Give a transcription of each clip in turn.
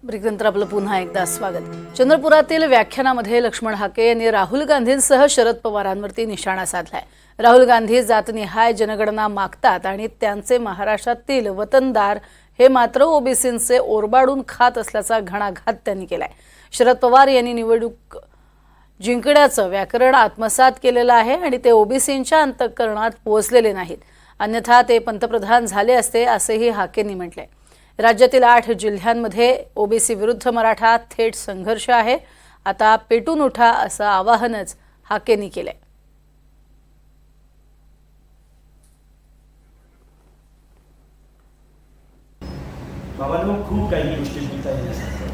ब्रेकनंतर आपलं पुन्हा एकदा स्वागत। चंद्रपुरातील व्याख्यानामध्ये लक्ष्मण हाके यांनी राहुल गांधींसह शरद पवारांवरती निशाणा साधलाय। राहुल गांधी जातनिहाय जनगणना मागतात आणि त्यांचे महाराष्ट्रातील वतनदार हे मात्र ओबीसींचे ओरबाडून खात असल्याचा घणाघात त्यांनी केलाय। शरद पवार यांनी निवडणूक जिंकण्याचं व्याकरण आत्मसात केलेलं आहे आणि ते ओबीसींच्या अंतःकरणात पोहोचलेले नाहीत, अन्यथा ते पंतप्रधान झाले असते असेही हाकेंनी म्हटले। राज्यातील 8 जिल्ह्यांमध्ये ओबीसी विरुद्ध मराठा थेट संघर्ष आहे, आता पेटून उठा असं आवाहनच हाकेंनी केले। बाबांनो, खूप काही गोष्टी बोलता येण्यासारख्या,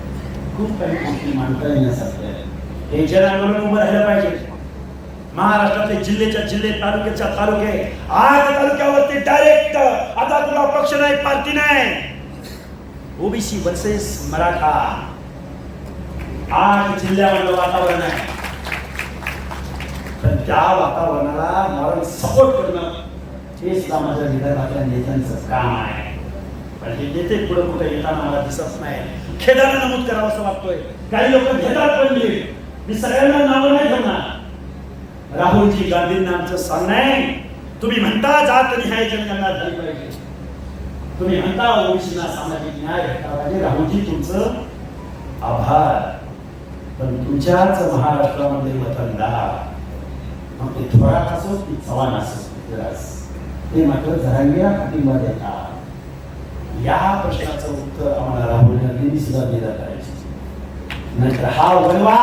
खूप काही गोष्टी मांडता येण्यासारख्या हे जन आंदोलन उभं राहिलं पाहिजे। महाराष्ट्रातले जिल्ह्याच्या जिल्हे, तालुक्याच्या तालुके, 8 तालुक्यावरती डायरेक्ट आता तुला पक्ष नाही, पार्टी नाही, ओबीसी वर्सेस मराठा 8 जिल्ह्यामधलं वातावरण आहे। पण त्या वातावरणाला मॉरल सपोर्ट करणं हेच माझ्या विदर्भातल्या नेत्यांचं काम आहे। पण हे नेते पुढे कुठे येताना मला दिसत नाही। खेदाने नमूद करावं असं वाटतोय, काही लोक घेतात पण मी सगळ्यांना नाव नाही ठेवणार। राहुलजी गांधींना आमचं सांगणं आहे, तुम्ही म्हणता जातनिहाय जनगणना झाली पाहिजे, तुम्ही म्हणता ओबीसींना सामाजिक न्याय भेटला पाहिजे, राहुलजी तुमचं आभार, पण तुमच्याच महाराष्ट्रामध्ये वतनदार मग ते थोरात असो की चव्हाण असो ते मात्र जरांगीला पाठिंबा देतात। या प्रश्नाचं उत्तर आम्हाला राहुल गांधींनी सुद्धा दिलं पाहिजे, नाहीतर हा वनवा